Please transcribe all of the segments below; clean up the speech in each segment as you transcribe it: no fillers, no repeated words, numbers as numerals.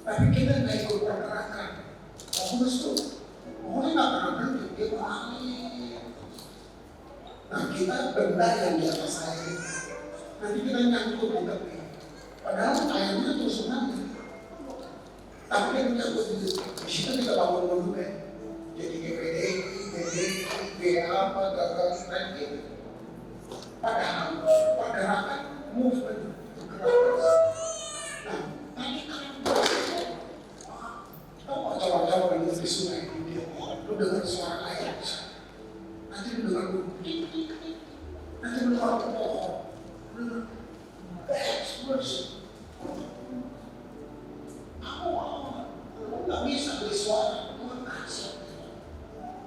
Tapi kita nggak ikut pergerakan. Paulus tuh, pokoknya nggak pernah berhenti, dia mengalir. Nah kita benda yang di atas air, nanti kita nyangkut di tepi. Padahal airnya terus mengalir. Tapi dia menyangkut di situ kita bangun monumen. Jadi GPD, apa, gagal, dan gitu. Padahal pergerakan, movement, pergerakan. Nah, tadi kan coba di sungai, lu dengar suara air, nanti lu dengar nanti lu dengar pohon, aku nggak bisa beli suara, Tuhan kasih.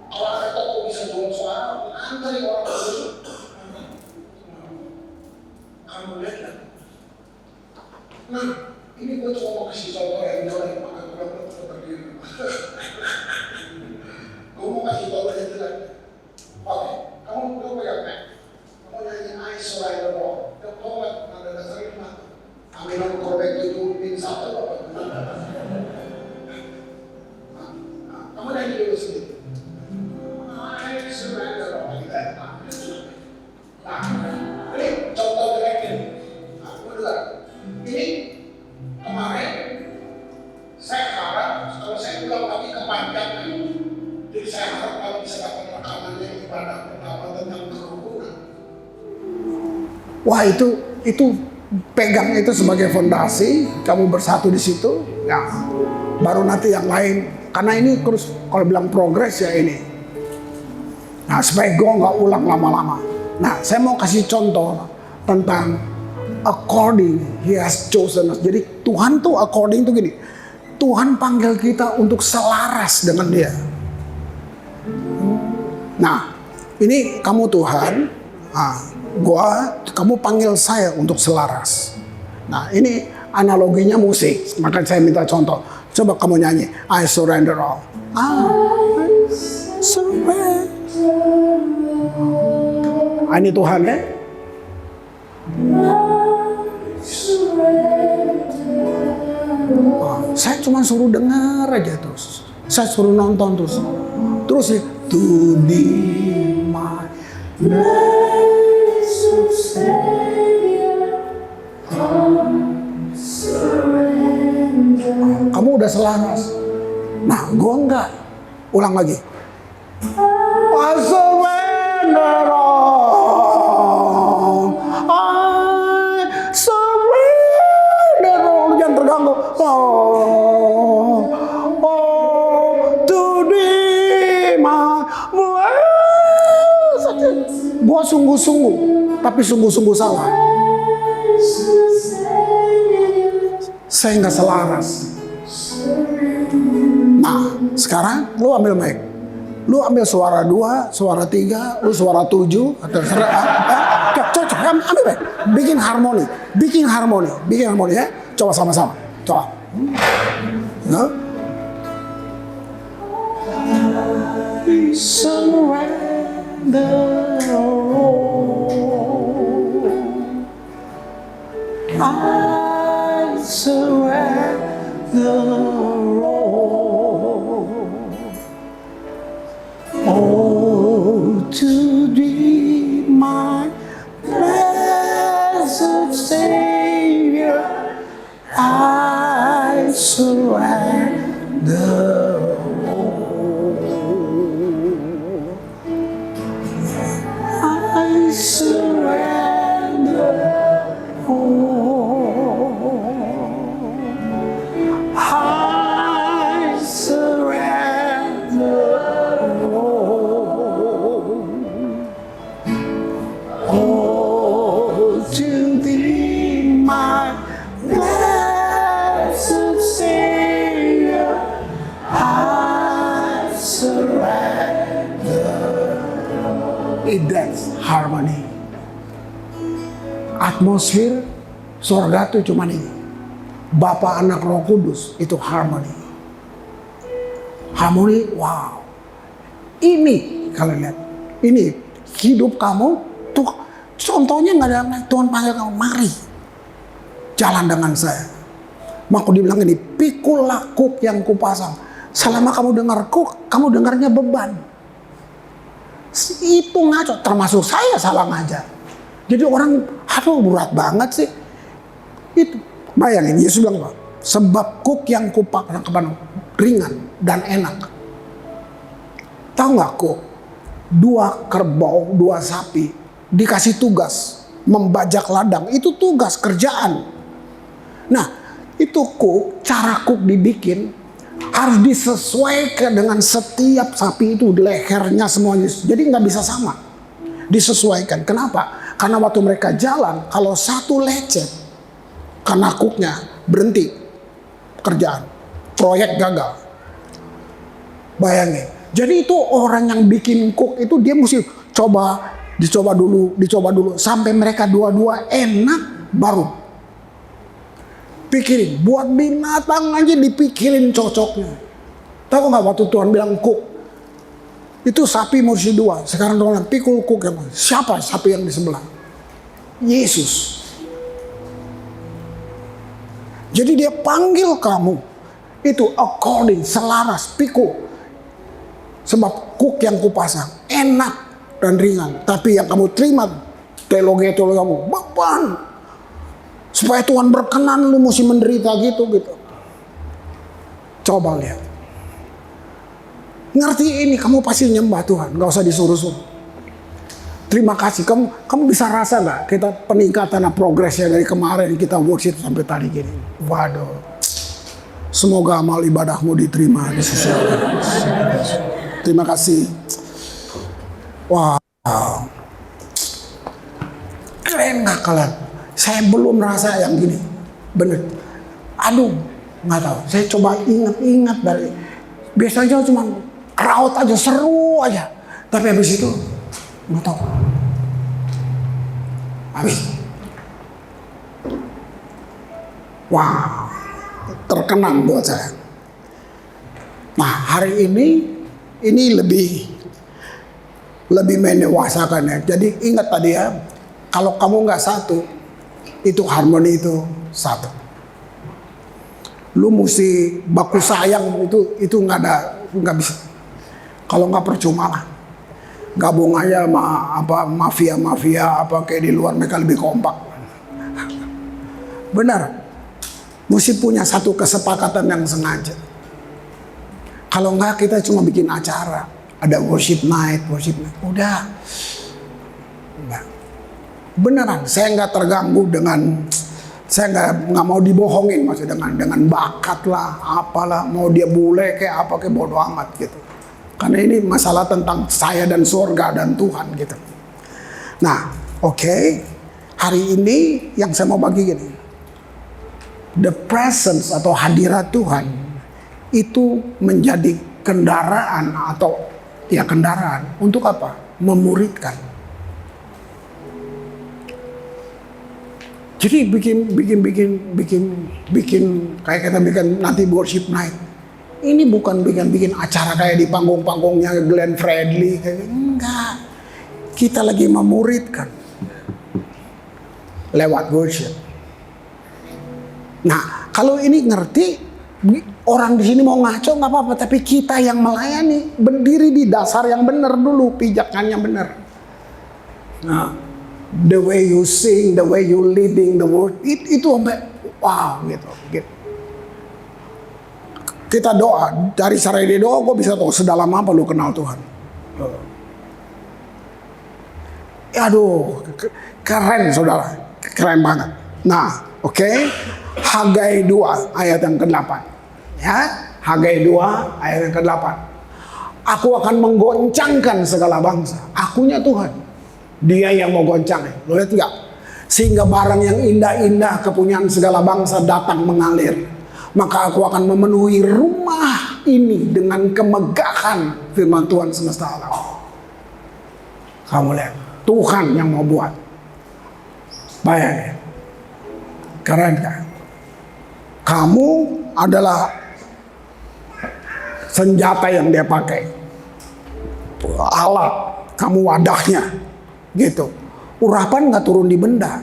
Kalau ada toko bisa jual suara, antri orang itu. Kamu lihat kan? Nah, ini gue cuma mau kasih contoh yang jelek, maka gue bilang berdiri. Gue mau kasih contoh yang jelek. Oke, kamu pegang pen. Kamu nyanyi I Surrender All. Kamu nggak ada dasarnya gimana? Aminan korban itu min satu apa? Kamu nyanyi dulu sendiri. I surrender all. Nah, ini contoh jeleknya. Nah, gue dengar. Ini kemarin saya harap kalau saya bilang tadi kepanjangan, jadi saya harap kalau bisa dapat rekamannya ibadah pertama tentang kerukunan. Wah itu pegang itu sebagai fondasi, kamu bersatu di situ, ya baru nanti yang lain. Karena ini terus kalau bilang progres ya ini. Nah supaya gue nggak ulang lama-lama. Nah saya mau kasih contoh tentang according He has chosen us. Jadi Tuhan tuh according tuh gini. Tuhan panggil kita untuk selaras dengan Dia. Nah, ini kamu Tuhan, kamu panggil saya untuk selaras. Nah, ini analoginya musik. Maka saya minta contoh. Coba kamu nyanyi. I surrender all. I surrender. Ini Tuhan ya. Saya cuma suruh dengar aja terus. Saya suruh nonton terus. Terus ya, to be my blessed Savior, kamu udah selaras. Nah, gue enggak. Ulang lagi. I surrender all. I surrender all. Jangan terganggu. Gue sungguh-sungguh, tapi sungguh-sungguh salah. Saya nggak selaras. Nah, sekarang lu ambil mic. Lu ambil suara 2, suara 3, lu suara 7, terserah. Cocok, ambil mic. Bikin harmoni ya. Coba sama-sama. Coba. No? Surrender all. I surrender all to Thee, my blessed Savior. I surrender. That's harmony. Atmosfer surga itu cuma ini. Bapa, Anak, Roh Kudus itu harmony. Harmoni, wow. Ini kalian lihat. Ini hidup kamu tuh contohnya nggak ada. Tuhan panggil kamu, mari jalan dengan saya. Maka dibilang ini, pikulah kuk yang kupasang. Selama kamu dengar kuk, kamu dengarnya beban. Itu ngaco, termasuk saya salah ngajar. Jadi orang, aduh berat banget sih. Itu, bayangin, Yesus bilang apa? Sebab kuk yang kupasang ringan dan enak. Tahu nggak kuk? 2 kerbau, 2 sapi dikasih tugas membajak ladang. Itu tugas kerjaan. Nah, itu kuk, cara kuk dibikin harus disesuaikan dengan setiap sapi itu, lehernya semuanya. Jadi nggak bisa sama. Disesuaikan. Kenapa? Karena waktu mereka jalan, kalau satu lecet, karena kuknya berhenti kerjaan, proyek gagal. Bayangin. Jadi itu orang yang bikin kuk itu dia mesti dicoba dulu sampai mereka dua-dua enak baru. Pikirin, buat binatang aja dipikirin cocoknya. Tahu nggak waktu Tuhan bilang kuk? Itu sapi mesti 2. Sekarang Tuhan bilang pikul kuk yang siapa sapi yang di sebelah? Yesus. Jadi dia panggil kamu itu according, selaras, pikul. Sebab kuk yang kupasang enak dan ringan, tapi yang kamu terima teologi kamu beban. Supaya Tuhan berkenan lu mesti menderita gitu. Coba lihat. Ngerti ini kamu pasti nyembah Tuhan, nggak usah disuruh-suruh. Terima kasih. Kamu bisa rasa nggak kita peningkatan progresnya dari kemarin kita worship sampai tadi gini. Waduh. Semoga amal ibadahmu diterima di sisi Allah. Terima kasih. Wow. Keren gak kalian? Saya belum merasa yang gini. Bener. Aduh, gak tahu. Saya coba ingat-ingat dari. Biasanya cuma raut aja, seru aja. Tapi habis itu, gak tahu. Habis. Wow. Terkenang buat saya. Nah, hari ini lebih menewasakan ya. Jadi ingat tadi ya, kalau kamu nggak satu, itu harmoni itu satu. Lu mesti baku sayang itu nggak bisa. Kalau nggak percuma lah. Gabung aja sama mafia kayak di luar, mereka lebih kompak. Benar. Mesti punya satu kesepakatan yang sengaja. Kalau enggak kita cuma bikin acara, ada worship night, udah. Enggak. Beneran, saya nggak terganggu saya nggak mau dibohongin maksudnya dengan bakat lah, apalah, mau dia bule kayak apa kayak bodo amat gitu. Karena ini masalah tentang saya dan surga dan Tuhan gitu. Nah, oke. Hari ini yang saya mau bagi gini. The presence atau hadirat Tuhan itu menjadi kendaraan untuk apa? Memuridkan. Jadi bikin kayak kita bikin nanti worship night. Ini bukan bikin acara kayak di panggung-panggungnya Glenn Fredly kayak enggak. Kita lagi memuridkan lewat worship. Nah, kalau ini ngerti, orang di sini mau ngaco nggak apa-apa, tapi kita yang melayani berdiri di dasar yang benar dulu, pijakannya benar. Nah, the way you sing, the way you leading the word, itu sampai wow gitu. Kita doa, dari cara dia doa, kok bisa tahu sedalam apa lu kenal Tuhan. Aduh, keren saudara, keren banget. Nah, oke. Hagai 2 ayat yang ke-8. Ya, Hagai 2 ayat yang ke-8. Aku akan menggoncangkan segala bangsa. Akunya Tuhan. Dia yang mau goncang. Lo lihat enggak? Sehingga barang yang indah-indah kepunyaan segala bangsa datang mengalir. Maka aku akan memenuhi rumah ini dengan kemegahan firman Tuhan semesta alam. Kamu lihat, Tuhan yang mau buat. Bayangin. Keren kan? Kamu adalah senjata yang dia pakai. Alat, kamu wadahnya. Gitu. Urapan gak turun di benda.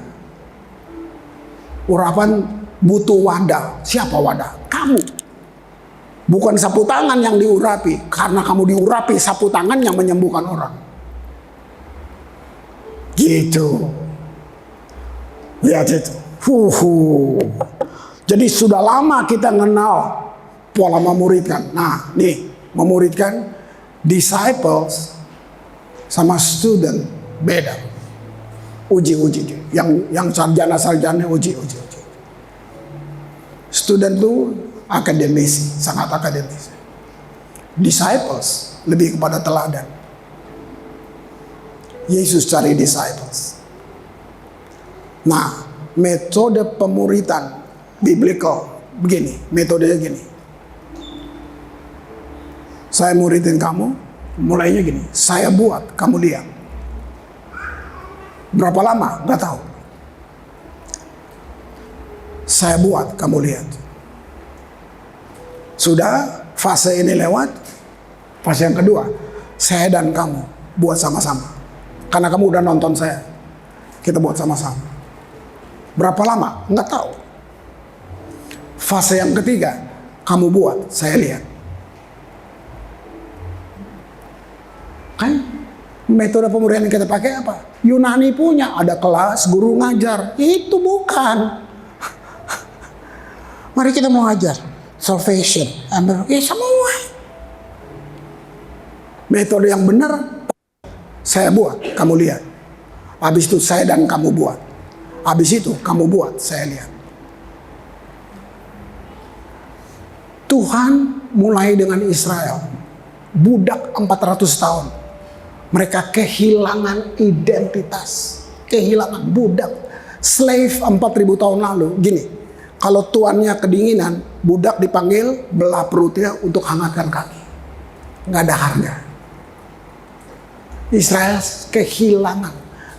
Urapan butuh wadah. Siapa wadah? Kamu. Bukan sapu tangan yang diurapi. Karena kamu diurapi, sapu tangan yang menyembuhkan orang. Gitu. Lihat itu. Jadi sudah lama kita kenal pola memuridkan. Nah, nih, memuridkan disciples sama student beda. Uji. Yang sarjana uji. Student itu akademisi, sangat akademis. Disciples lebih kepada teladan. Yesus cari disciples. Nah, metode pemuridan biblical begini, metodenya gini. Saya muridin kamu, mulainya gini. Saya buat, kamu lihat. Berapa lama? Gak tahu. Saya buat, kamu lihat. Sudah fase ini lewat, fase yang kedua, saya dan kamu buat sama-sama. Karena kamu udah nonton saya, kita buat sama-sama. Berapa lama? Nggak tahu. Fase yang ketiga, kamu buat, saya lihat. Kan metode pemuridan yang kita pakai apa? Yunani punya, ada kelas, guru ngajar. Itu bukan. Mari kita mau ngajar. Salvation. Ya semua. Metode yang benar, saya buat, kamu lihat. Habis itu saya dan kamu buat. Habis itu kamu buat, saya lihat. Tuhan mulai dengan Israel. Budak 400 tahun. Mereka kehilangan identitas. Kehilangan budak. Slave 4000 tahun lalu. Gini, kalau tuannya kedinginan, budak dipanggil belah perutnya untuk hangatkan kaki. Nggak ada harga. Israel kehilangan.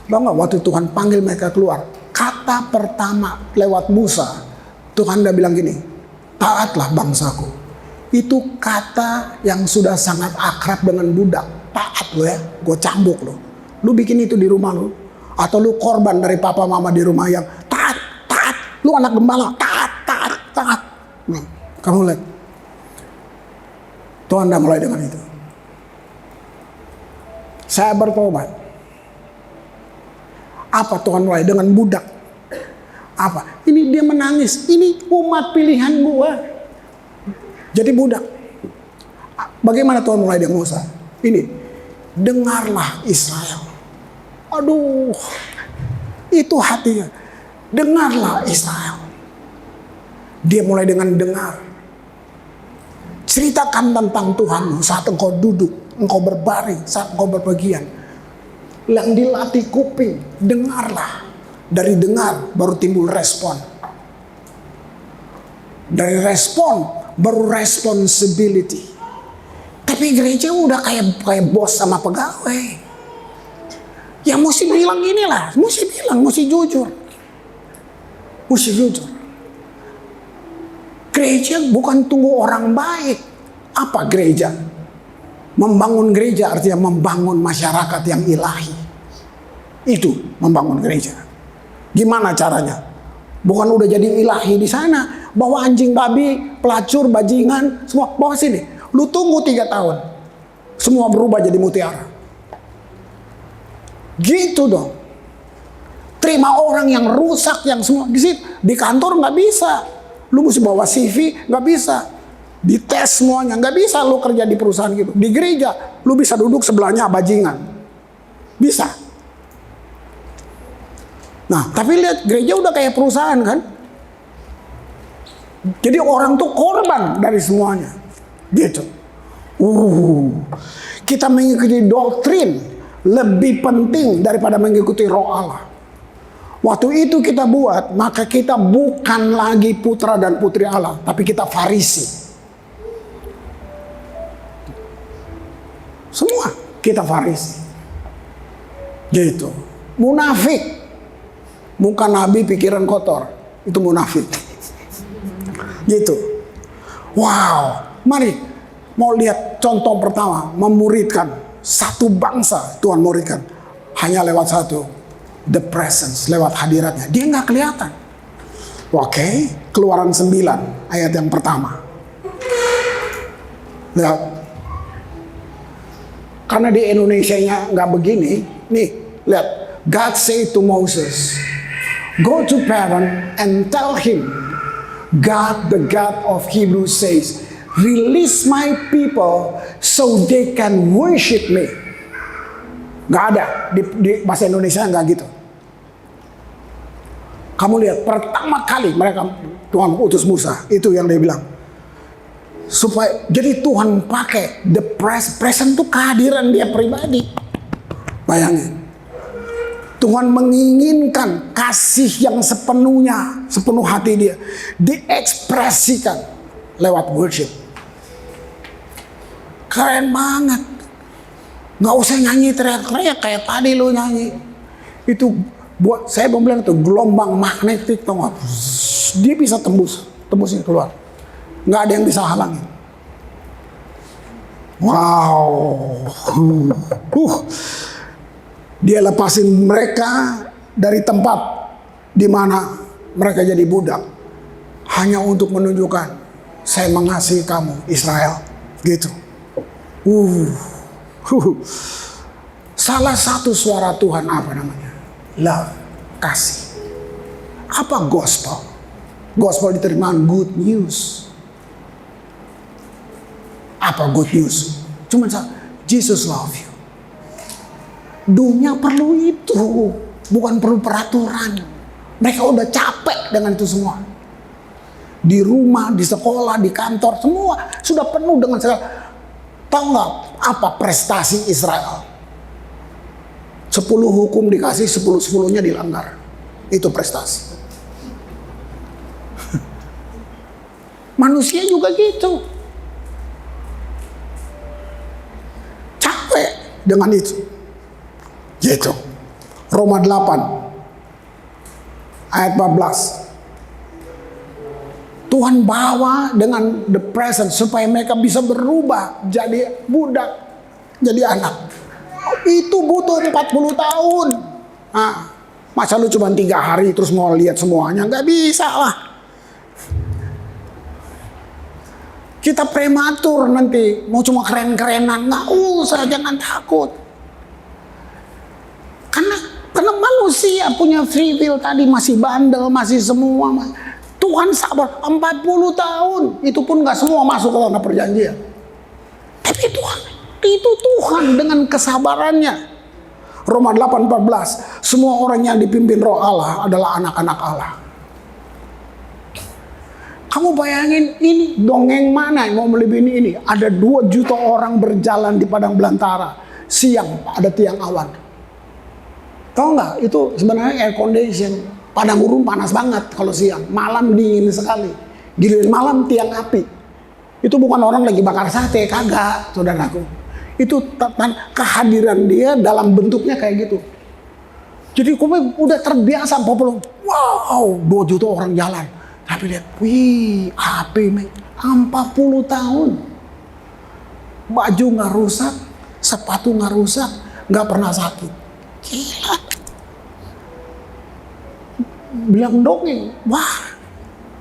Tahu nggak waktu Tuhan panggil mereka keluar, kata pertama lewat Musa, Tuhan udah bilang gini, taatlah bangsaku. Itu kata yang sudah sangat akrab dengan budak. Taat lo ya, gue cambuk lo. Lu bikin itu di rumah lo, atau lu korban dari papa mama di rumah yang taat. Lu anak gembala, taat. Nah, kamu lihat, Tuhan udah mulai dengan itu. Saya bertobat. Apa Tuhan mulai dengan budak? Apa? Ini dia menangis. Ini umat pilihan gua. Jadi budak. Bagaimana Tuhan mulai dengan Musa? Ini, dengarlah Israel. Aduh, itu hatinya. Dengarlah Israel. Dia mulai dengan dengar. Ceritakan tentang Tuhanmu saat engkau duduk, engkau berbaring, saat engkau berpergian. Yang dilatih kuping, dengarlah. Dari dengar baru timbul respon. Dari respon baru responsibility. Tapi gereja udah kayak bos sama pegawai. Ya mesti bilang inilah, mesti jujur. Mesti jujur. Gereja bukan tunggu orang baik. Apa gereja? Membangun gereja artinya membangun masyarakat yang ilahi. Itu membangun gereja. Gimana caranya? Bukan udah jadi ilahi di sana, bawa anjing babi, pelacur, bajingan, semua bawa sini. Lu tunggu 3 tahun, semua berubah jadi mutiara. Gitu dong. Terima orang yang rusak, yang semua di situ. Di kantor nggak bisa. Lu mesti bawa CV, nggak bisa. Dites semuanya, nggak bisa lu kerja di perusahaan gitu. Di gereja, lu bisa duduk sebelahnya bajingan. Bisa. Nah, tapi lihat gereja udah kayak perusahaan kan. Jadi orang tuh korban dari semuanya. Gitu. Kita mengikuti doktrin lebih penting daripada mengikuti roh Allah. Waktu itu kita buat, maka kita bukan lagi putra dan putri Allah, tapi kita Farisi. Semua kita Farisi. Gitu. Munafik. Muka nabi, pikiran kotor. Itu munafik. Gitu. Wow. Mari. Mau lihat contoh pertama. Memuridkan. Satu bangsa Tuhan muridkan. Hanya lewat satu. The presence. Lewat hadiratnya. Dia nggak kelihatan. Oke, Keluaran 9 ayat yang pertama. Lihat. Karena di Indonesianya nggak begini. Nih, lihat. God said to Moses, "Go to Pharaoh and tell him, God, the God of Hebrews says, release my people so they can worship me." Nggak ada. Di bahasa Indonesia nggak gitu. Kamu lihat, pertama kali mereka, Tuhan utus Musa, itu yang dia bilang. Supaya, jadi Tuhan pakai the present itu kehadiran dia pribadi. Bayangin. Tuhan menginginkan kasih yang sepenuhnya, sepenuh hati dia, diekspresikan lewat worship. Keren banget. Nggak usah nyanyi teriak-teriak kayak tadi lo nyanyi. Itu buat saya mau bilang itu gelombang magnetik, tau gak? Dia bisa tembusin keluar. Nggak ada yang bisa halangin. Wow. Dia lepasin mereka dari tempat di mana mereka jadi budak. Hanya untuk menunjukkan, saya mengasihi kamu, Israel. Gitu. Salah satu suara Tuhan apa namanya? Love, kasih. Apa gospel? Gospel diterima good news. Apa good news? Cuma Jesus love you. Dunia perlu itu, bukan perlu peraturan. Mereka udah capek dengan itu semua. Di rumah, di sekolah, di kantor, semua sudah penuh dengan segala. Tahu nggak apa prestasi Israel? 10 hukum dikasih, 10-10-nya dilanggar. Itu prestasi. Manusia juga gitu. Capek dengan itu. Gitu. Roma 8 ayat 14. Tuhan bawa dengan the present supaya mereka bisa berubah jadi budak, jadi anak. Itu butuh 40 tahun. Nah, masa lu cuma 3 hari terus mau lihat semuanya? Nggak bisa lah. Kita prematur nanti, mau cuma keren-kerenan. Nggak usah, jangan takut. Karena manusia punya free will tadi, masih bandel, masih semua. Tuhan sabar 40 tahun. Itu pun nggak semua masuk ke tanah perjanjian. Tapi itu Tuhan dengan kesabarannya. Roma 8:14. Semua orang yang dipimpin roh Allah adalah anak-anak Allah. Kamu bayangin ini dongeng mana yang mau melebihi ini? Ada 2 juta orang berjalan di padang belantara. Siang ada tiang awan. Tahu nggak? Itu sebenarnya air condition. Padang gurun panas banget kalau siang. Malam dingin sekali. Giliran malam tiang api. Itu bukan orang lagi bakar sate, kagak, saudaraku. Itu kehadiran dia dalam bentuknya kayak gitu. Jadi kamu udah terbiasa populasi. Wow, 2 juta orang jalan. Tapi lihat, wih, api 40 tahun. Baju nggak rusak, sepatu nggak rusak, nggak pernah sakit. Gila. Bilang dongeng, wah,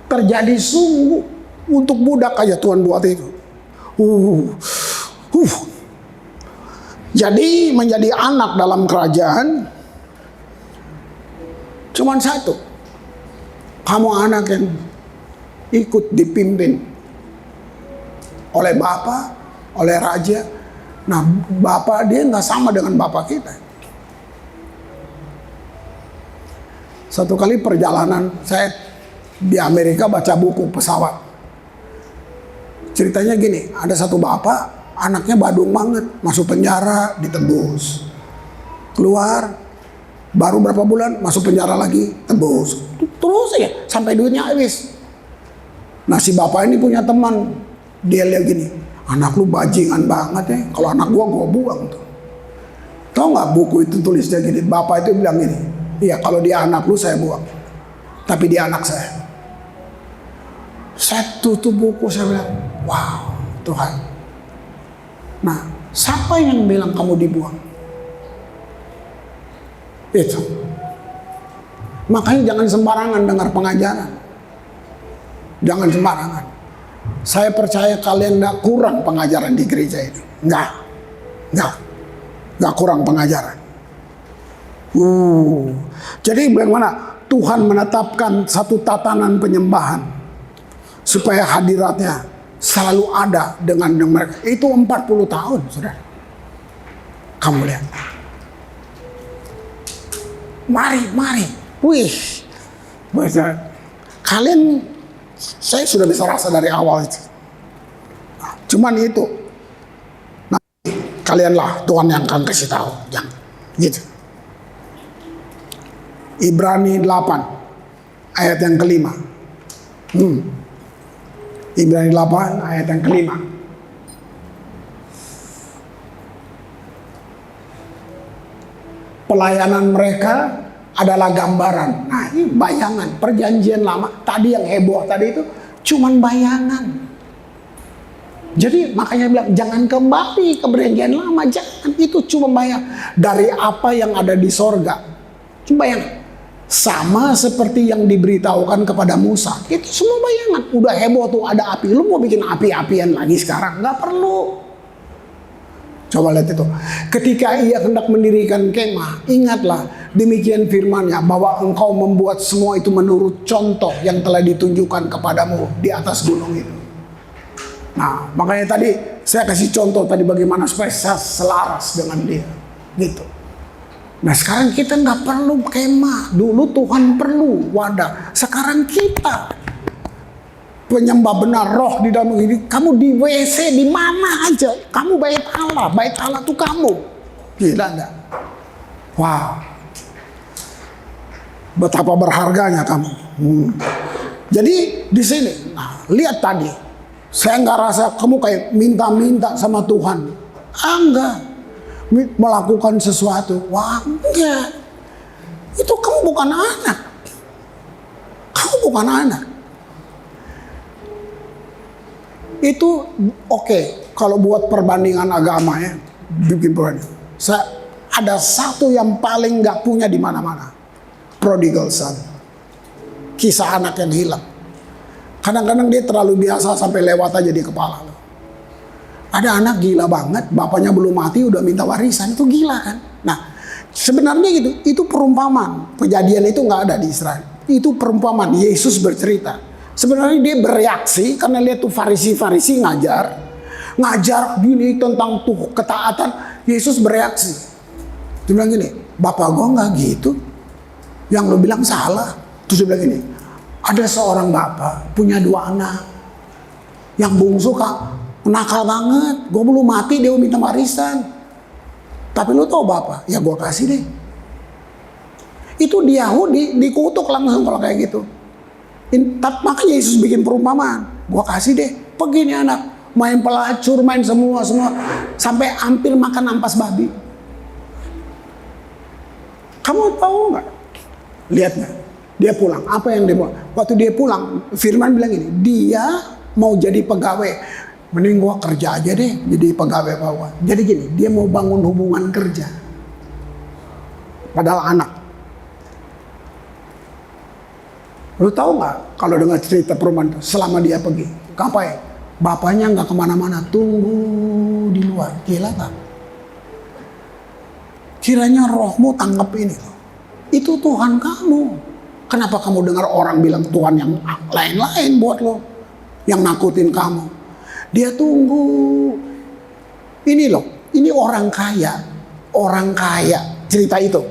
terjadi sungguh untuk budak aja Tuhan buat itu. Jadi menjadi anak dalam kerajaan cuman satu. Kamu anak yang ikut dipimpin oleh Bapa, oleh Raja. Nah, Bapa dia nggak sama dengan Bapa kita. Satu kali perjalanan saya di Amerika baca buku pesawat. Ceritanya gini, ada satu bapak, anaknya badung banget, masuk penjara, ditebus. Keluar, baru berapa bulan, masuk penjara lagi, tebus. Terus ya, sampai duitnya habis. Nah si bapak ini punya teman, dia lihat gini, anak lu bajingan banget ya, kalau anak gua buang tuh. Tahu nggak buku itu tulisnya gini, bapak itu bilang gini, iya kalau dia anak lu saya buang, tapi dia anak saya. Saya tutup buku, saya bilang, wow Tuhan. Nah, siapa yang bilang kamu dibuang? Itu. Makanya jangan sembarangan dengar pengajaran. Jangan sembarangan. Saya percaya kalian gak kurang pengajaran di gereja ini. Gak kurang pengajaran. Jadi bagaimana Tuhan menetapkan satu tatanan penyembahan supaya hadiratnya selalu ada dengan mereka. Itu 40 tahun, saudara. Kamu lihat. Mari. Wih. Kalian, saya sudah bisa rasa dari awal itu. Cuman itu. Nah, kalianlah Tuhan yang akan kasih tahu. Jangan. Gitu. Ibrani 8 ayat yang kelima. Ibrani 8 ayat yang kelima. Pelayanan mereka adalah gambaran. Nah, ini bayangan perjanjian lama. Tadi yang heboh tadi itu cuman bayangan. Jadi makanya bilang jangan kembali ke perjanjian lama, jangan, itu cuma bayang dari apa yang ada di sorga. Cuma bayang. Sama seperti yang diberitahukan kepada Musa. Itu semua bayangan. Udah heboh tuh ada api. Lu mau bikin api-apian lagi sekarang? Nggak perlu. Coba lihat itu. Ketika ia hendak mendirikan kemah, ingatlah demikian firman-Nya bahwa engkau membuat semua itu menurut contoh yang telah ditunjukkan kepadamu di atas gunung itu. Nah, makanya tadi saya kasih contoh tadi bagaimana supaya saya selaras dengan dia. Gitu. Nah sekarang kita nggak perlu kemah. Dulu Tuhan perlu wadah. Sekarang kita penyembah benar roh di dalam ini. Kamu di WC di mana aja. Kamu bait Allah. Bait Allah tuh kamu. Gila enggak? Wow. Betapa berharganya kamu. Jadi di sini, nah, lihat tadi. Saya nggak rasa kamu kayak minta-minta sama Tuhan. Enggak. Melakukan sesuatu. Wah, enggak. Itu kamu bukan anak. Kamu bukan anak. Itu oke. Kalau buat perbandingan agama ya, bikin perbandingan. Ada satu yang paling nggak punya di mana-mana. Prodigal son. Kisah anak yang hilang. Kadang-kadang dia terlalu biasa sampai lewat aja di kepala lo. Ada anak gila banget, bapaknya belum mati udah minta warisan, itu gila kan? Nah, sebenarnya gitu, itu perumpamaan. Kejadian itu nggak ada di Israel. Itu perumpamaan. Yesus bercerita. Sebenarnya dia bereaksi karena lihat tuh Farisi ngajar gini tentang tuh ketaatan. Yesus bereaksi. Dia bilang gini, bapak gue nggak gitu. Yang lo bilang salah. Terus dia bilang gini, ada seorang bapak punya 2 anak. Yang bungsu nakal banget, gue belum mati dia minta warisan. Tapi lu tau bapak, ya gue kasih deh. Itu di Yahudi dikutuk langsung kalau kayak gitu. Makanya Yesus bikin perumpamaan, gue kasih deh, pergi nih anak, main pelacur, main semua, sampai hampir makan ampas babi. Kamu tahu nggak? Lihat nggak? Dia pulang, apa yang dia mau? Waktu dia pulang, Firman bilang ini, dia mau jadi pegawai. Mending gua kerja aja deh jadi pegawai bawah. Jadi gini, dia mau bangun hubungan kerja. Padahal anak. Lu tahu nggak kalau dengar cerita perumahan itu, selama dia pergi, ngapain? Bapaknya nggak kemana-mana, tunggu di luar. Gila tak? Kiranya rohmu tanggap ini loh. Itu Tuhan kamu. Kenapa kamu dengar orang bilang Tuhan yang lain-lain buat lo, yang nakutin kamu? Dia tunggu. Ini loh, ini orang kaya cerita itu.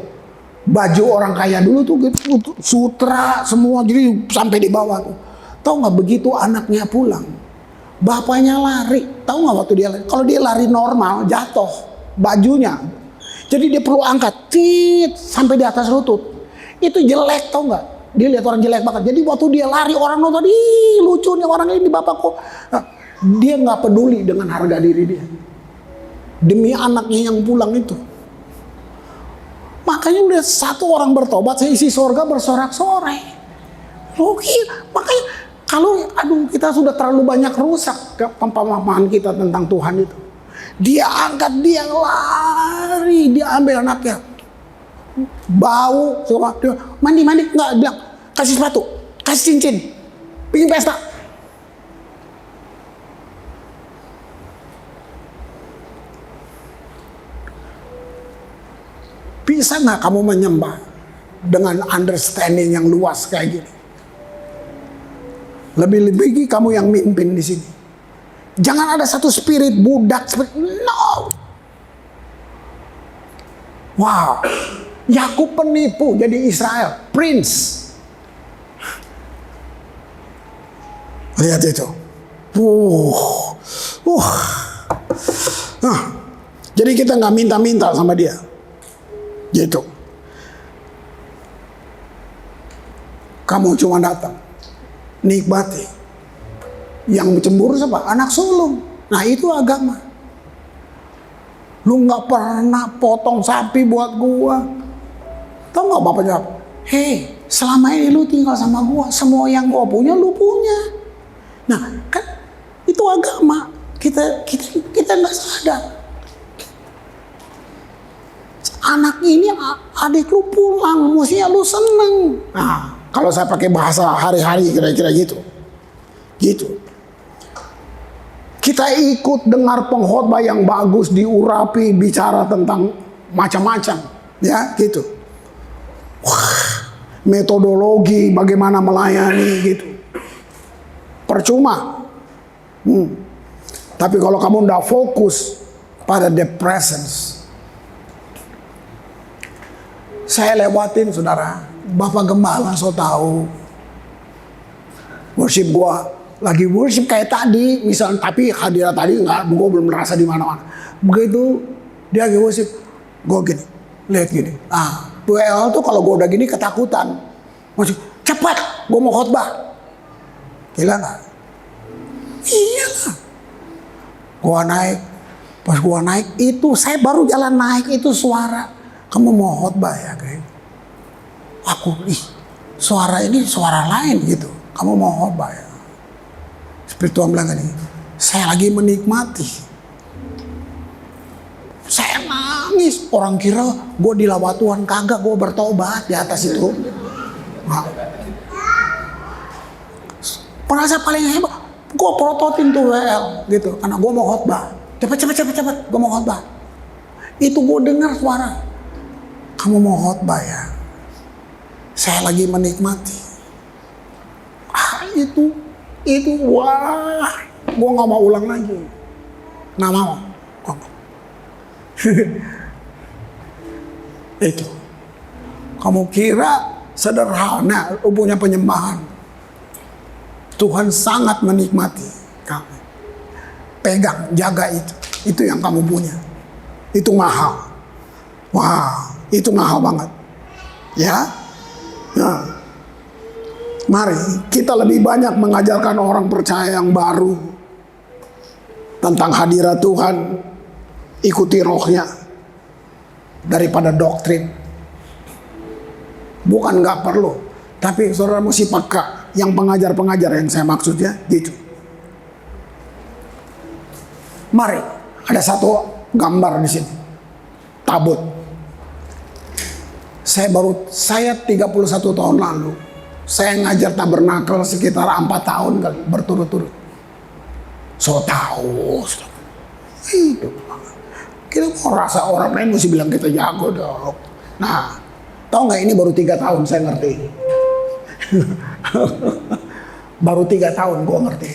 Baju orang kaya dulu tuh gitu, sutra semua, jadi sampai di bawah tuh. Tahu nggak begitu anaknya pulang, bapaknya lari. Tahu nggak waktu dia lari? Kalau dia lari normal jatuh bajunya. Jadi dia perlu angkat, sampai di atas lutut. Itu jelek, tahu nggak? Dia lihat orang jelek banget. Jadi waktu dia lari orang nonton, lucu nih orang ini bapak kok. Nah, dia nggak peduli dengan harga diri dia demi anaknya yang pulang itu. Makanya udah satu orang bertobat, seisi sorga bersorak-sorai. Makanya kalau kita sudah terlalu banyak rusak pemahaman kita tentang Tuhan itu. Dia angkat, dia lari, dia ambil anaknya, bau, dia mandi nggak bilang kasih sepatu, kasih cincin, bikin pesta. Bisa nggak kamu menyembah dengan understanding yang luas kayak gini? Lebih-lebih kamu yang mimpin di sini. Jangan ada satu spirit budak seperti no. Wow, Yakub penipu jadi Israel, prince. Lihat itu. Nah, jadi kita nggak minta-minta sama dia. Gitu. Kamu cuma datang, nikmati. Yang cemburu siapa? Anak sulung. Nah itu agama. Lu nggak pernah potong sapi buat gua. Tahu nggak bapak jawab? Hei, selama ini lu tinggal sama gua, semua yang gua punya lu punya. Nah kan itu agama. Kita nggak sadar. Anak ini adik lu pulang, mestinya lu seneng. Nah kalau saya pakai bahasa hari-hari kira-kira gitu. Gitu. Kita ikut dengar pengkhotbah yang bagus, diurapi, bicara tentang macam-macam, ya gitu. Wah, metodologi bagaimana melayani gitu. Percuma. Tapi kalau kamu tidak fokus pada the presence. Saya lewatin saudara, Bapak Gembala so tahu. Worship gua lagi worship kayak tadi, misalnya, tapi hadirat tadi nggak, gue belum merasa di mana-mana. Begitu dia lagi worship, gue gini, lihat gini. WL tuh kalau gue udah gini ketakutan, masih cepat, gue mau khotbah. Gila nggak? Iya lah. Gue naik, pas gue naik itu saya baru jalan naik itu suara, kamu mau khotbah ya kayak. Aku suara ini suara lain gitu, kamu mau khotbah ya. Seperti Tuhan bilang gini, saya lagi menikmati. Saya nangis. Orang kira gue dilawat Tuhan, kagak, gue bertobat di atas itu. Nah. Perasa paling hebat, gue prototin tuh WL gitu, karena gue mau khotbah. Cepet, gue mau khotbah. Itu gue dengar suara, kamu mau khotbah ya? Saya lagi menikmati. Itu wah, gue nggak mau ulang lagi, nggak mau. Itu, kamu kira sederhana, lu punya penyembahan. Tuhan sangat menikmati kamu. Pegang, jaga itu yang kamu punya. Itu mahal. Wah, itu mahal banget. Ya, nah. Mari kita lebih banyak mengajarkan orang percaya yang baru tentang hadirat Tuhan, ikuti rohnya daripada doktrin. Bukan nggak perlu, tapi saudara mesti peka yang pengajar-pengajar yang saya maksudnya gitu. Mari, ada satu gambar di sini, tabut. Saya 31 tahun lalu. Saya ngajar tabernakel sekitar 4 tahun kali berturut-turut. So tahu, hidup banget. Kita mau rasa orang lain mesti bilang kita jago dong. Nah, tahu nggak ini baru 3 tahun saya ngerti. Baru 3 tahun gue ngerti.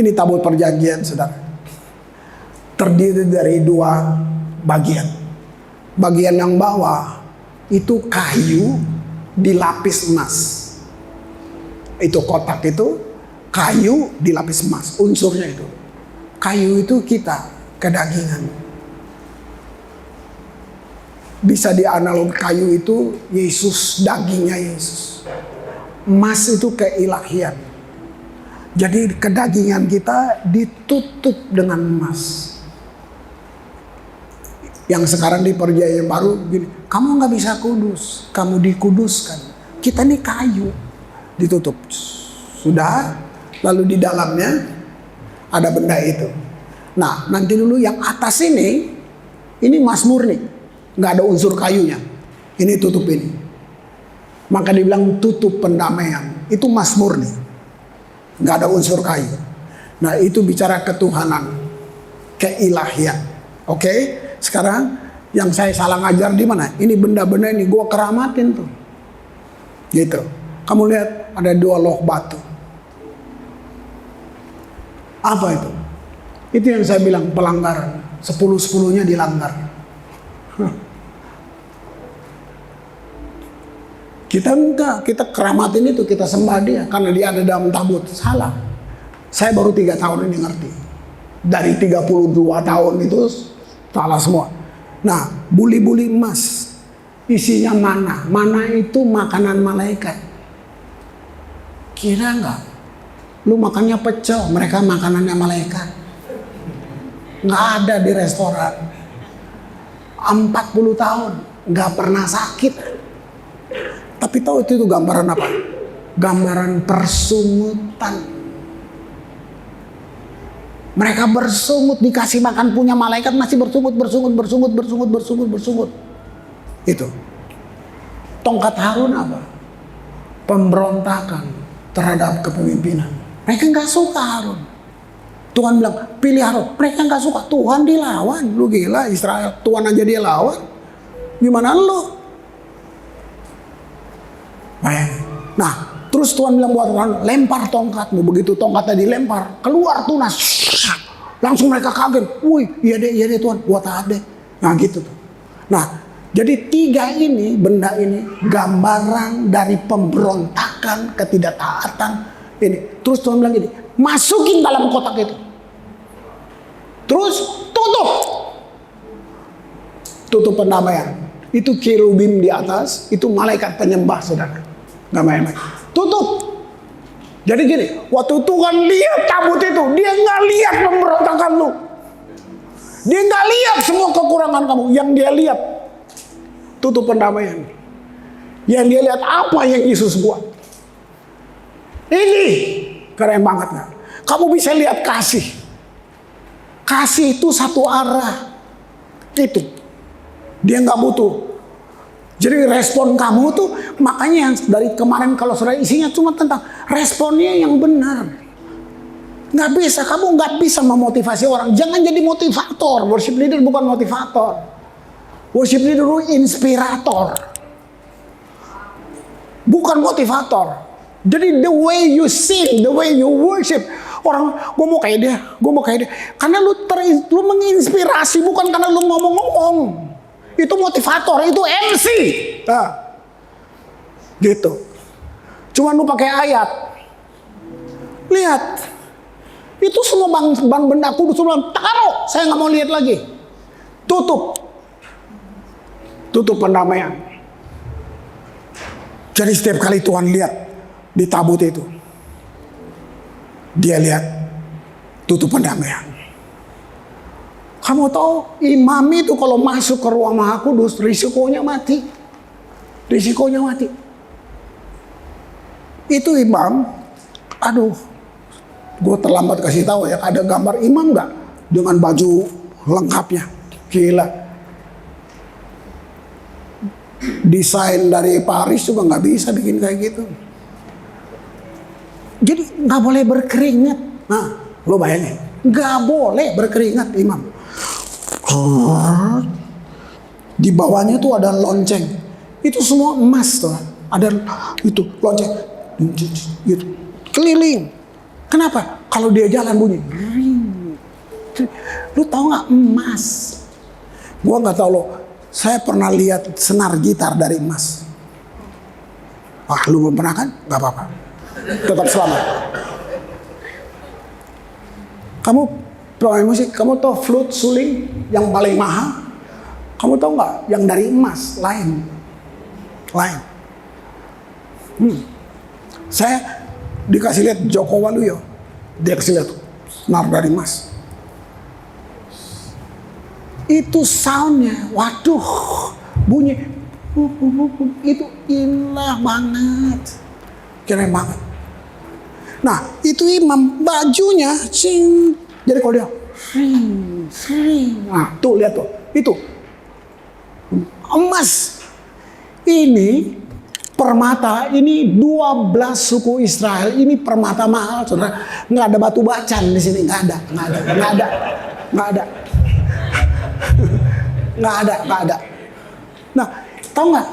Ini tabut perjanjian, saudara. Terdiri dari 2 bagian. Bagian yang bawah itu kayu dilapis emas. Itu kotak itu kayu dilapis emas, unsurnya itu. Kayu itu kita, kedagingan. Bisa dianalog kayu itu Yesus, dagingnya Yesus. Emas itu keilahian. Jadi kedagingan kita ditutup dengan emas. Yang sekarang di perjanjian baru gini, kamu nggak bisa kudus, kamu dikuduskan. Kita nih kayu ditutup, sudah. Lalu di dalamnya ada benda itu. Nah nanti dulu yang atas ini emas murni, nggak ada unsur kayunya. Ini tutup ini, maka dibilang tutup pendamaian. Itu emas murni, nggak ada unsur kayu. Nah itu bicara ketuhanan, keilahian. Oke? Sekarang Yang saya salah ngajar di mana? Ini benda-benda ini gue keramatin tuh. Gitu. Kamu lihat ada 2 loh batu. Apa itu? Itu yang saya bilang pelanggaran. 10-10-nya dilanggar. Kita enggak, kita keramatin itu, kita sembah dia karena dia ada dalam tabut. Salah. Saya baru 3 tahun ini ngerti. Dari 32 tahun itu salah semua. Nah, buli-buli emas isinya mana? Mana itu makanan malaikat. Kira enggak? Lu makannya pecel, mereka makanannya malaikat. Nggak ada di restoran. 40 tahun nggak pernah sakit. Tapi tahu itu gambaran apa? Gambaran persungutan. Mereka bersungut, dikasih makan punya malaikat, masih bersungut. Itu. Tongkat Harun apa? Pemberontakan terhadap kepemimpinan. Mereka nggak suka Harun. Tuhan bilang, pilih Harun. Mereka nggak suka. Tuhan dilawan. Lu gila, Israel. Tuhan aja dia lawan. Gimana lu? Bayangin. Nah, terus Tuhan bilang buat Harun, lempar tongkatmu. Begitu tongkatnya dilempar, keluar tunas. Langsung mereka kaget. Wih, iya deh Tuhan, buat deh. Nah gitu tuh. Nah, jadi 3 ini, benda ini, gambaran dari pemberontakan, ketidaktaatan ini. Terus Tuhan bilang gini, masukin dalam kotak itu. Terus tutup. Tutup pendamaian. Itu kerubim di atas, itu malaikat penyembah, saudara. Gak main-main. Tutup. Jadi gini, waktu Tuhan lihat tabut itu, dia nggak lihat pemberontakan lu. Dia nggak lihat semua kekurangan kamu. Yang dia lihat, tutup pendamaian. Yang dia lihat apa yang Yesus buat. Ini keren banget nggak? Kamu bisa lihat kasih. Kasih itu satu arah. Itu. Dia nggak butuh. Jadi respon kamu tuh, makanya yang dari kemarin kalau saudara isinya cuma tentang responnya yang benar. Nggak bisa, kamu nggak bisa memotivasi orang. Jangan jadi motivator. Worship leader bukan motivator. Worship leader itu inspirator. Bukan motivator. Jadi the way you sing, the way you worship. Orang, gue mau kayak dia. Karena lu menginspirasi, bukan karena lu ngomong-ngomong. Itu motivator, itu MC. Nah, gitu. Cuma lu pakai ayat. Lihat. Itu semua ban benda kudus, taruh. Saya nggak mau lihat lagi. Tutup. Tutup pendamaian. Jadi setiap kali Tuhan lihat di tabut itu, dia lihat tutup pendamaian. Kamu tahu imam itu kalau masuk ke ruang Maha Kudus risikonya mati. Risikonya mati. Itu imam, aduh, gue terlambat kasih tahu ya, ada gambar imam nggak dengan baju lengkapnya, gila. Desain dari Paris juga nggak bisa bikin kayak gitu. Jadi nggak boleh berkeringat. Nah, lo bayangin, nggak boleh berkeringat imam. Di bawahnya tuh ada lonceng. Itu semua emas tuh. Ada itu lonceng. Gitu. Keliling. Kenapa? Kalau dia jalan bunyi. Lu tahu nggak emas? Gua nggak tahu lo. Saya pernah lihat senar gitar dari emas. Ah, lu belum pernah kan? Nggak apa-apa. Tetap selamat. Kamu pemain musik, kamu tahu flute suling yang paling mahal? Kamu tahu nggak? Yang dari emas, lain. Saya dikasih lihat Joko Waluyo, dia kasih lihat senar dari emas. Itu soundnya, waduh, bunyi, itu indah banget, keren banget. Nah, itu imam bajunya, sing. Jadi kalau dia, nah tuh lihat tuh, itu emas. Ini permata, ini 12 suku Israel, ini permata mahal, saudara. Nggak ada batu bacan di sini, nggak ada. nggak ada. Nah, tahu nggak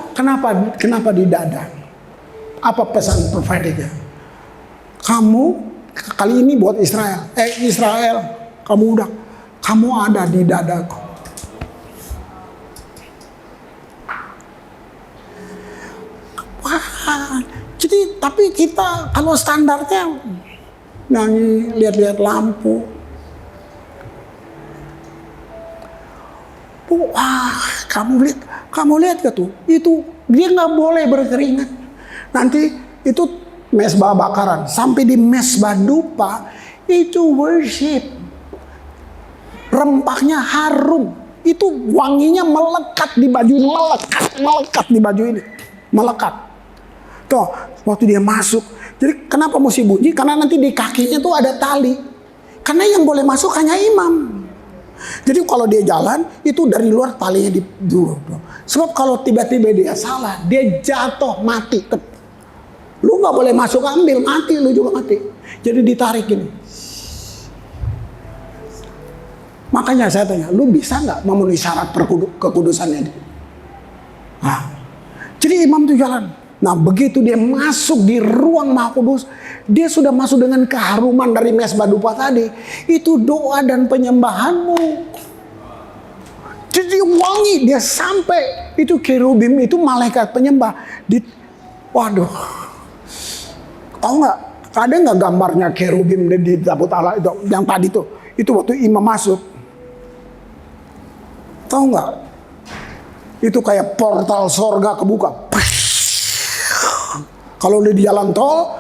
kenapa di dada? Apa pesan profetiknya? Kamu kali ini buat Israel, kamu ada di dadaku. Wah, jadi tapi kita kalau standarnya nyanyi, lihat-lihat lampu. Wah, kamu lihat gak tuh? Itu dia nggak boleh berkeringat. Nanti itu mesbah bakaran sampai di mesbah dupa itu worship. Rempahnya harum. Itu wanginya melekat di baju ini, melekat di baju ini. Melekat. Tuh, waktu dia masuk. Jadi kenapa mesti bunyi? Karena nanti di kakinya tuh ada tali. Karena yang boleh masuk hanya imam. Jadi kalau dia jalan, itu dari luar talinya dulu. Sebab kalau tiba-tiba dia salah, dia jatuh, mati. Lu gak boleh masuk ambil, mati, lu juga mati. Jadi ditarik gini. Makanya saya tanya, lu bisa gak memenuhi syarat kekudusannya? Nah, jadi imam itu jalan. Nah, begitu dia masuk di ruang Maha Kudus, dia sudah masuk dengan keharuman dari mesbah dupa tadi. Itu doa dan penyembahanmu. Jadi wangi, dia sampai itu kerubim itu malaikat penyembah. Waduh, tahu nggak? Ada nggak gambarnya kerubim di tabut Allah itu yang tadi tuh? Itu waktu imam masuk. Tahu nggak? Itu kayak portal sorga kebuka. Kalau di jalan tol,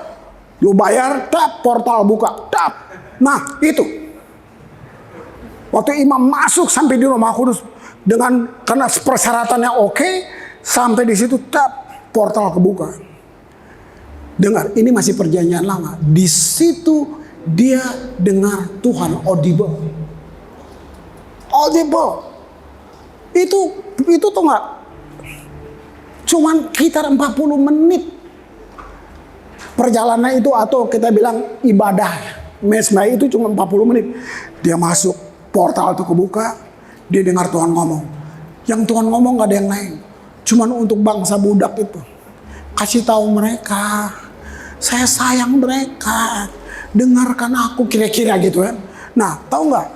lu bayar, tap, portal buka, tap. Nah, itu. Waktu imam masuk sampai di rumah kudus, karena persyaratannya oke, sampai di situ, tap, portal kebuka. Dengar, ini masih perjanjian lama. Di situ dia dengar Tuhan audible. Audible. Itu tuh nggak? Cuman sekitar 40 menit. Perjalanan itu atau kita bilang ibadah mesbah itu cuma 40 menit. Dia masuk, portal itu kebuka, dia dengar Tuhan ngomong. Yang Tuhan ngomong gak ada yang lain. Cuman untuk bangsa budak itu. Kasih tahu mereka, saya sayang mereka. Dengarkan aku, kira-kira gitu kan. Nah, tahu nggak?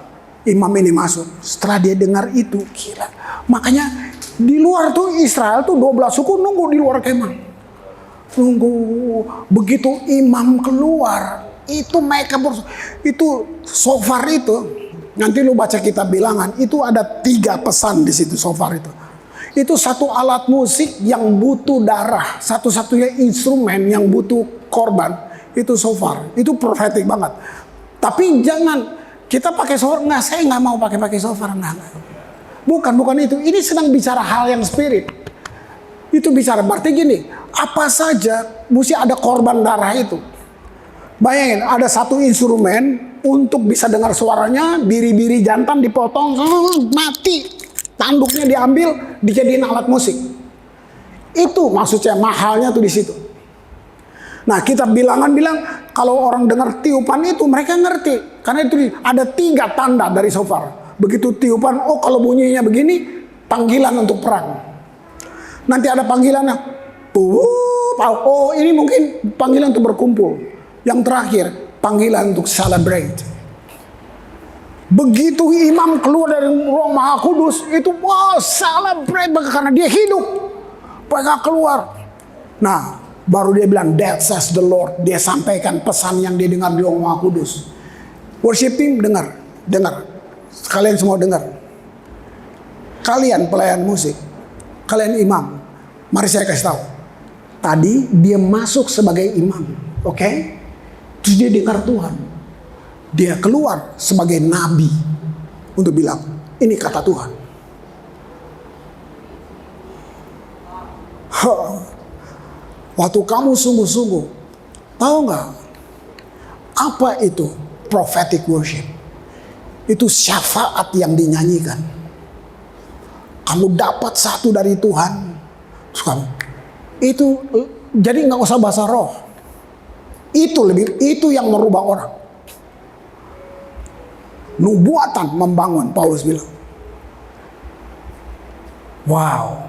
Imam ini masuk. Setelah dia dengar itu, kira. Makanya di luar tuh Israel tuh 12 suku nunggu di luar kemah. Nunggu. Begitu imam keluar, itu mereka itu shofar itu. Nanti lu baca kitab Bilangan, itu ada 3 pesan di situ shofar itu. Itu satu alat musik yang butuh darah, satu-satunya instrumen yang butuh korban, itu shofar. Itu profetik banget. Tapi jangan kita pakai shofar, enggak, saya nggak mau pakai shofar, enggak. Bukan itu. Ini sedang bicara hal yang spirit. Itu bicara berarti gini, apa saja mesti ada korban darah itu. Bayangin, ada satu instrumen untuk bisa dengar suaranya, biri-biri jantan dipotong, mati. Tanduknya diambil, dijadiin alat musik. Itu maksudnya mahalnya tuh di situ. Nah, kita bilang kalau orang dengar tiupan itu mereka ngerti. Karena itu ada 3 tanda dari shofar. Begitu tiupan, oh kalau bunyinya begini, panggilan untuk perang. Nanti ada panggilannya, oh ini mungkin panggilan untuk berkumpul. Yang terakhir, panggilan untuk celebrate. Begitu imam keluar dari ruang Maha Kudus, itu wow, celebrate karena dia hidup. Mereka keluar. Nah, baru dia bilang, that says the Lord. Dia sampaikan pesan yang dia dengar di ruang Maha Kudus. Worship team, dengar. Kalian semua dengar. Kalian pelayan musik, kalian imam, mari saya kasih tahu. Tadi dia masuk sebagai imam, oke? Terus dia dengar Tuhan. Dia keluar sebagai nabi untuk bilang, ini kata Tuhan. Waktu kamu sungguh-sungguh, tahu nggak apa itu prophetic worship? Itu syafaat yang dinyanyikan. Kamu dapat satu dari Tuhan, terus kamu itu jadi nggak usah bahasa roh. Itu yang merubah orang. Nubuatan membangun, Paulus bilang. Wow.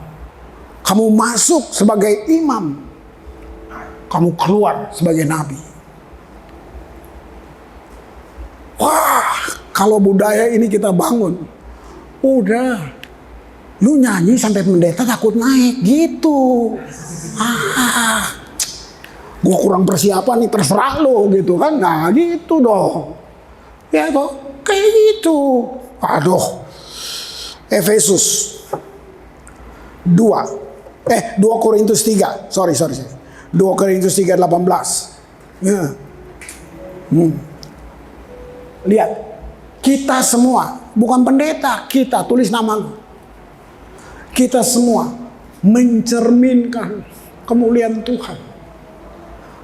Kamu masuk sebagai imam. Kamu keluar sebagai nabi. Wah, kalau budaya ini kita bangun, udah, lu nyanyi sampai pendeta takut naik gitu. Gua kurang persiapan nih, terserah lo gitu kan. Nah gitu dong. Ya toh, kayak gitu. Aduh. Efesus 2 Korintus 3. Sorry. 2 Korintus 3:18. Ya. Lihat. Kita semua, bukan pendeta, kita tulis nama lu. Kita semua mencerminkan kemuliaan Tuhan.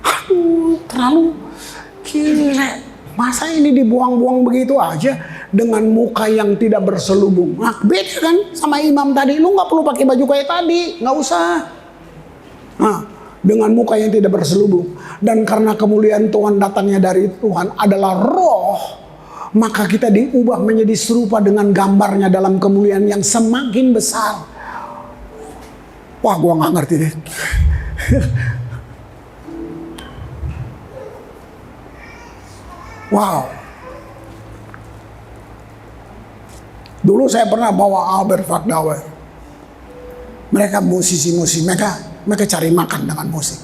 Aduh, terlalu gila. Masa ini dibuang-buang begitu aja dengan muka yang tidak berselubung? Nah, beda kan sama imam tadi. Lu nggak perlu pakai baju kayak tadi, nggak usah. Nah, dengan muka yang tidak berselubung. Dan karena kemuliaan Tuhan datangnya dari Tuhan adalah roh, maka kita diubah menjadi serupa dengan gambarnya dalam kemuliaan yang semakin besar. Wah, gua nggak ngerti deh. Wow. Dulu saya pernah bawa Albert Fakdawe. Mereka musisi-musisi, mereka cari makan dengan musik.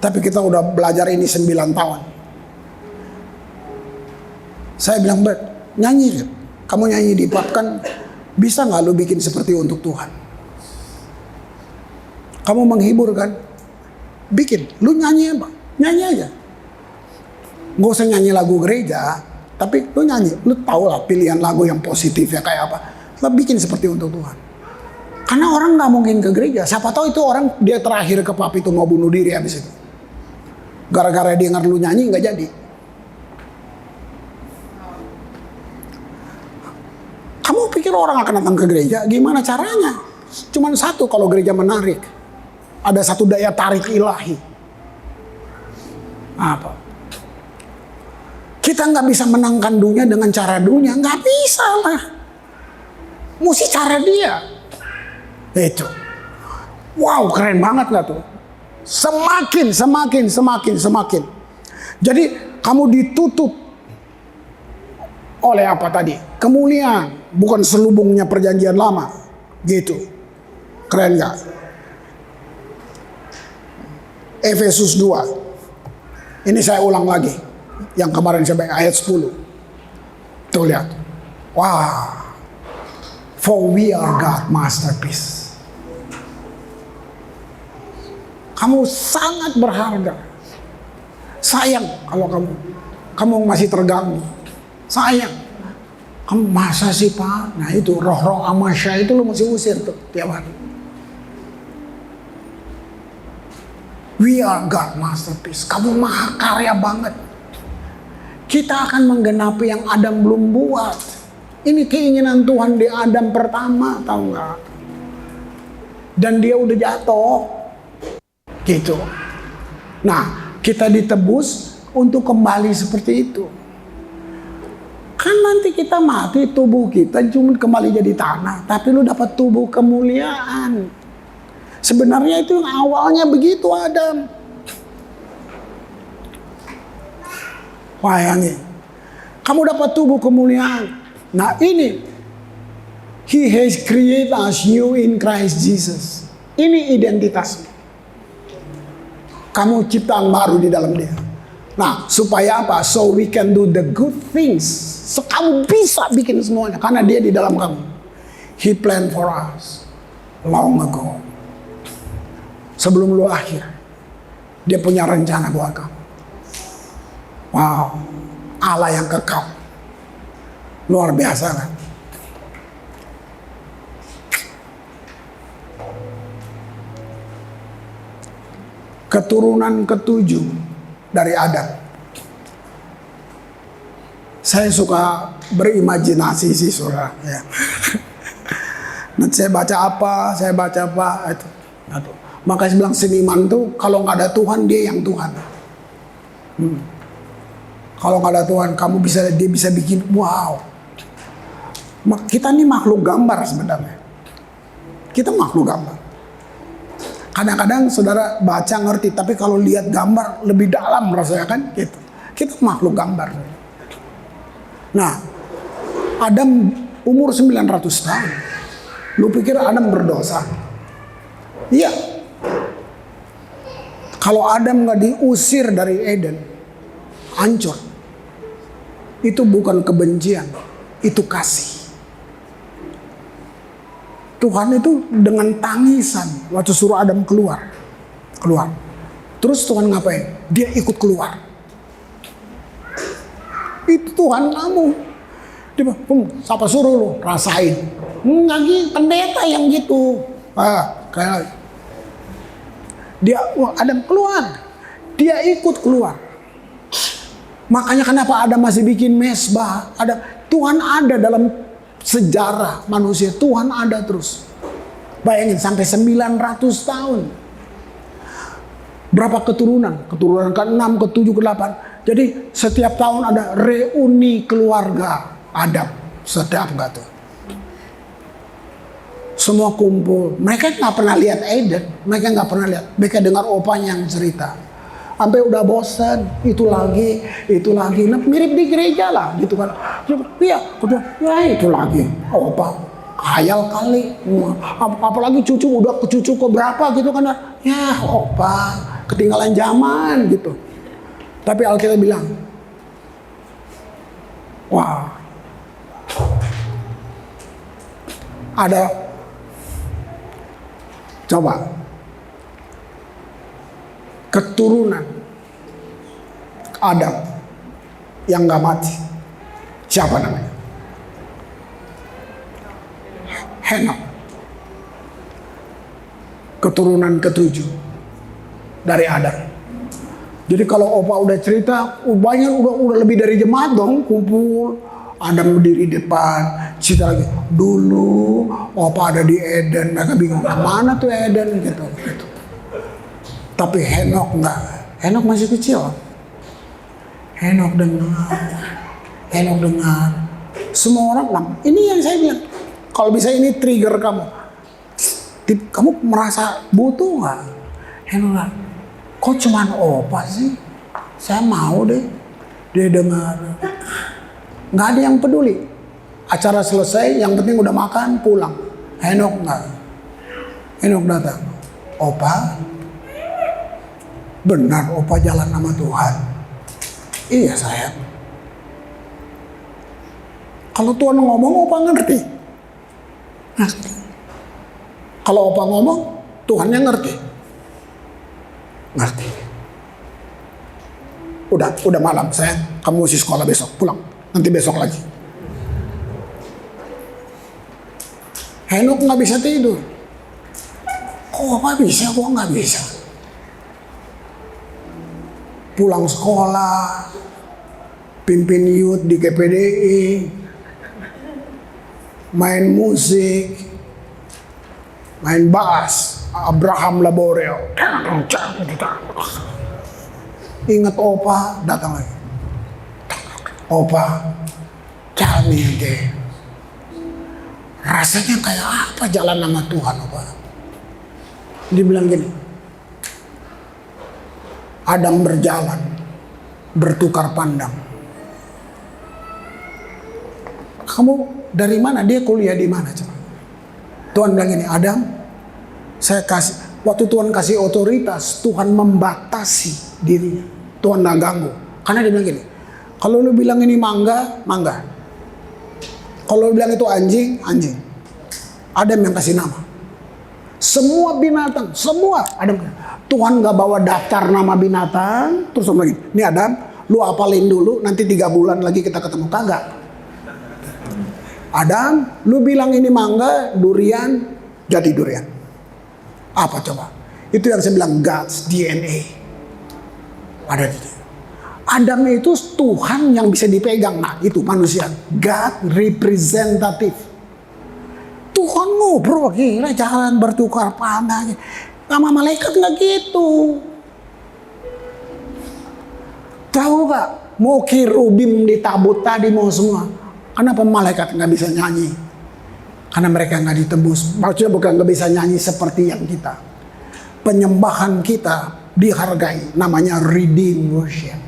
Tapi kita udah belajar ini 9 tahun. Saya bilang, Bert, nyanyi. Kamu nyanyi di pub kan, bisa gak lu bikin seperti untuk Tuhan? Kamu menghibur kan? Bikin, lu nyanyi apa? Nyanyi aja. Gak usah nyanyi lagu gereja, tapi lu nyanyi, lu tau lah pilihan lagu yang positif ya kayak apa. Lu bikin seperti untuk Tuhan. Karena orang gak mungkin ke gereja. Siapa tahu itu orang dia terakhir ke pub itu mau bunuh diri habis itu. Gara-gara dia denger lu nyanyi gak jadi. Kamu pikir orang akan datang ke gereja? Gimana caranya? Cuman satu kalau gereja menarik. Ada satu daya tarik ilahi. Apa? Kita nggak bisa menangkan dunia dengan cara dunia, nggak bisa lah. Mesti cara dia. Itu. Wow, keren banget nggak tuh? Semakin. Jadi kamu ditutup oleh apa tadi? Kemuliaan, bukan selubungnya perjanjian lama. Gitu. Keren nggak? Efesus 2. Ini saya ulang lagi. Yang kemarin saya baca ayat 10. Tuh lihat. Wah. For we are God masterpiece. Kamu sangat berharga. Sayang kalau kamu masih terganggu. Sayang. Kamu masa sih Pak? Nah itu roh-roh amasya itu lo mesti usir tuh tiap hari. We are God masterpiece. Kamu maha karya banget. Kita akan menggenapi yang Adam belum buat. Ini keinginan Tuhan di Adam pertama, tahu nggak? Dan dia udah jatuh, gitu. Nah, kita ditebus untuk kembali seperti itu. Kan nanti kita mati, tubuh kita cuma kembali jadi tanah, tapi lu dapat tubuh kemuliaan. Sebenarnya itu awalnya begitu Adam. Bayangin, kamu dapat tubuh kemuliaan. Nah ini, He has created us new in Christ Jesus. Ini identitasmu. Kamu ciptaan baru di dalam Dia. Nah, supaya apa? So we can do the good things. So kamu bisa bikin semuanya karena Dia di dalam kamu. He planned for us long ago. Sebelum lu lahir, Dia punya rencana buat kamu. Wow, Allah yang kekal. Luar biasa kan? Keturunan ketujuh dari Adam. Saya suka berimajinasi sih saudara. Ya. Nanti saya baca apa, itu. Makanya saya bilang seniman tuh kalau nggak ada Tuhan dia yang Tuhan. Kalau nggak ada Tuhan, dia bisa bikin wow. Kita nih makhluk gambar sebenarnya. Kita makhluk gambar. Kadang-kadang saudara baca ngerti, tapi kalau lihat gambar lebih dalam rasanya kan gitu. Kita makhluk gambar. Nah, Adam umur 900 tahun. Lu pikir Adam berdosa? Iya. Kalau Adam nggak diusir dari Eden, hancur. Itu bukan kebencian, itu kasih. Tuhan itu dengan tangisan waktu suruh Adam keluar. Terus Tuhan ngapain? Dia ikut keluar. Itu Tuhan kamu. Dia bilang, siapa suruh lu? Rasain. Enggak gitu, pendeta yang gitu. Kayak dia, Adam keluar. Dia ikut keluar. Makanya kenapa Adam masih bikin mesbah? Tuhan ada dalam sejarah manusia. Tuhan ada terus. Bayangin sampai 900 tahun. Berapa keturunan? Keturunan ke-6, ke-7, ke-8. Jadi setiap tahun ada reuni keluarga Adam. Setiap enggak tuh. Semua kumpul. Mereka nggak pernah lihat Eden. Mereka nggak pernah lihat. Mereka dengar opanya yang cerita. Sampai udah bosan, itu lagi. Nah, mirip di gereja lah, gitu kan. Iya, itu lagi. Opa, khayal kali. Apalagi cucu, udah ke cucu ke berapa gitu kan. Ya, opa, ketinggalan zaman gitu. Tapi Alkitab bilang, wah, ada, coba, keturunan Adam yang gak mati. Siapa namanya? Henok. Keturunan ke-7 dari Adam. Jadi kalau opa udah cerita, banyak udah lebih dari jemaat dong kumpul. Adam berdiri depan, cerita lagi. Dulu opa ada di Eden, mereka bingung mana tuh Eden gitu. Tapi Henok enggak. Henok masih kecil. Henok dengar. Semua orang bilang, ini yang saya bilang. Kalau bisa ini trigger kamu. Kamu merasa butuh nggak? Henok nggak. Kok cuman opa sih? Saya mau deh. Dia dengar. Nggak ada yang peduli. Acara selesai, yang penting udah makan, pulang. Henok nggak. Henok datang. Opa, benar opa jalan sama Tuhan? Iya sayang. Kalau Tuhan ngomong opa ngerti. Ngerti. Kalau opa ngomong, Tuhannya ngerti. Ngerti. Udah malam sayang, kamu mesti sekolah besok, pulang. Nanti besok lagi. Henok nggak bisa tidur. Kok opa bisa, kok nggak bisa? Pulang sekolah, pimpin youth di KPDI, main musik, main bass, Abraham Laboreo. Ingat opa, datang lagi. Opa, tell me again. Rasanya kayak apa jalan sama Tuhan, opa? Dia bilang gini, Adam berjalan, bertukar pandang. Kamu dari mana? Dia kuliah di mana? Coba. Tuhan bilang gini, Adam, saya kasih. Waktu Tuhan kasih otoritas, Tuhan membatasi dirinya. Tuhan nggak ganggu. Karena dia bilang gini, kalau lu bilang ini mangga, mangga. Kalau lu bilang itu anjing, anjing. Adam yang kasih nama. Semua binatang, semua Adam. Tuhan gak bawa daftar nama binatang, terus lagi, ini Adam, lu apalin dulu, nanti 3 bulan lagi kita ketemu. Kagak. Adam, lu bilang ini mangga, durian, jadi durian. Apa coba? Itu yang saya bilang God's DNA. Ada di dia. Adam itu Tuhan yang bisa dipegang. Nah itu manusia. God representative. Tuhan ngobrol, gila jalan bertukar pandang. Sama malaikat nggak gitu. Tahu nggak? Mau kirubim ditabut tadi mau semua. Kenapa malaikat nggak bisa nyanyi? Karena mereka nggak ditebus. Maksudnya bukan nggak bisa nyanyi seperti yang kita. Penyembahan kita dihargai. Namanya redeem worship.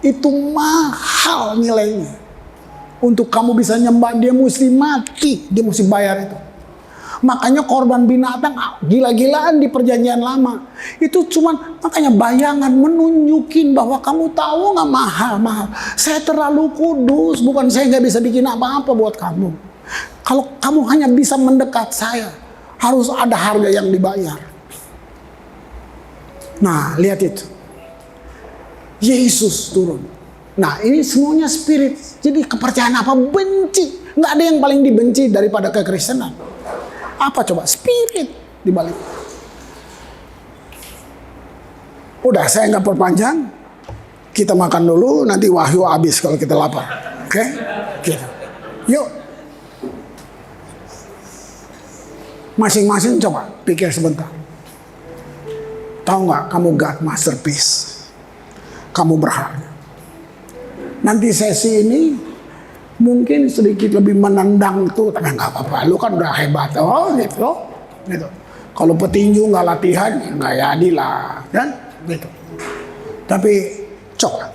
Itu mahal nilainya. Untuk kamu bisa nyembah, dia mesti mati. Dia mesti bayar itu. Makanya korban binatang gila-gilaan di perjanjian lama. Itu cuman makanya bayangan menunjukin bahwa kamu tahu nggak mahal-mahal. Saya terlalu kudus, bukan saya nggak bisa bikin apa-apa buat kamu. Kalau kamu hanya bisa mendekat saya, harus ada harga yang dibayar. Nah, lihat itu. Yesus turun. Nah, ini semuanya spirit. Jadi kepercayaan apa? Benci. Nggak ada yang paling dibenci daripada kekristenan. Apa coba? Spirit dibalik. Udah, saya nggak perpanjang. Kita makan dulu, nanti wahyu habis kalau kita lapar. Oke? Gitu. Yuk. Masing-masing coba pikir sebentar. Tahu nggak kamu God masterpiece? Kamu berharga. Nanti sesi ini mungkin sedikit lebih menendang tuh, tapi nggak apa-apa. Lu kan udah hebat, oh gitu, gitu. Kalau petinju nggak latihan, nggak jadi lah, kan? Gitu. Tapi coba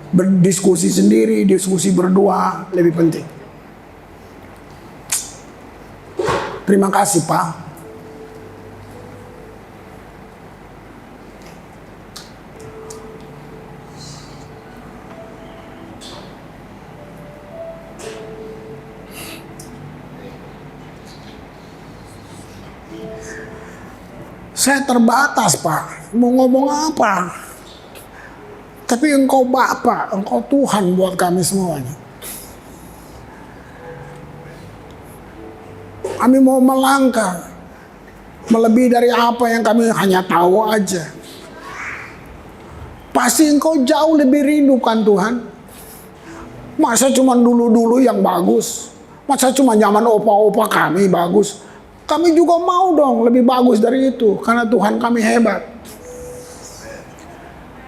berdiskusi sendiri, diskusi berdua lebih penting. Terima kasih Pak. Saya terbatas Pak, mau ngomong apa? Tapi Engkau Bapa, Engkau Tuhan buat kami semuanya. Kami mau melangkah, melebihi dari apa yang kami hanya tahu aja. Pasti Engkau jauh lebih rindukan Tuhan. Masa cuma dulu-dulu yang bagus? Masa cuma zaman opa-opa kami bagus? Kami juga mau dong lebih bagus dari itu. Karena Tuhan kami hebat.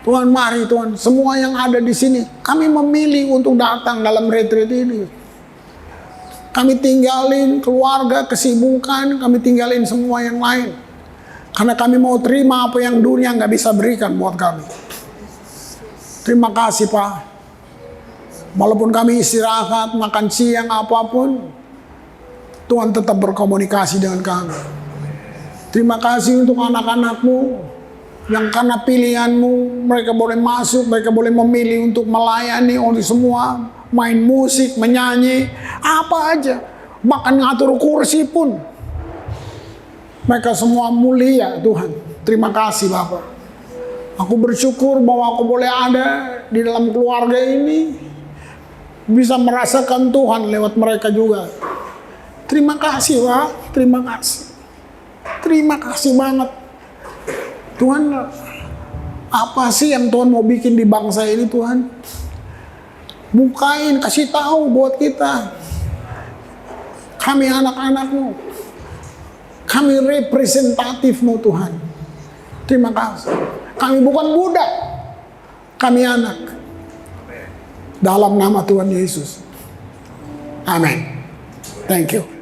Tuhan mari Tuhan. Semua yang ada di sini. Kami memilih untuk datang dalam retreat ini. Kami tinggalin keluarga, kesibukan. Kami tinggalin semua yang lain. Karena kami mau terima apa yang dunia nggak bisa berikan buat kami. Terima kasih Pak. Walaupun kami istirahat, makan siang, apapun. Tuhan tetap berkomunikasi dengan kami. Terima kasih untuk anak-anak-Mu yang karena pilihan-Mu mereka boleh masuk, mereka boleh memilih untuk melayani oleh semua, main musik, menyanyi, apa aja, bahkan ngatur kursi pun. Mereka semua mulia Tuhan. Terima kasih Bapak. Aku bersyukur bahwa aku boleh ada di dalam keluarga ini, bisa merasakan Tuhan lewat mereka juga. Terima kasih Pak, terima kasih. Terima kasih banget. Tuhan, apa sih yang Tuhan mau bikin di bangsa ini Tuhan? Bukain, kasih tahu buat kita. Kami anak-anak-Mu. Kami representatif-Mu Tuhan. Terima kasih. Kami bukan budak. Kami anak. Dalam nama Tuhan Yesus. Amin. Thank you.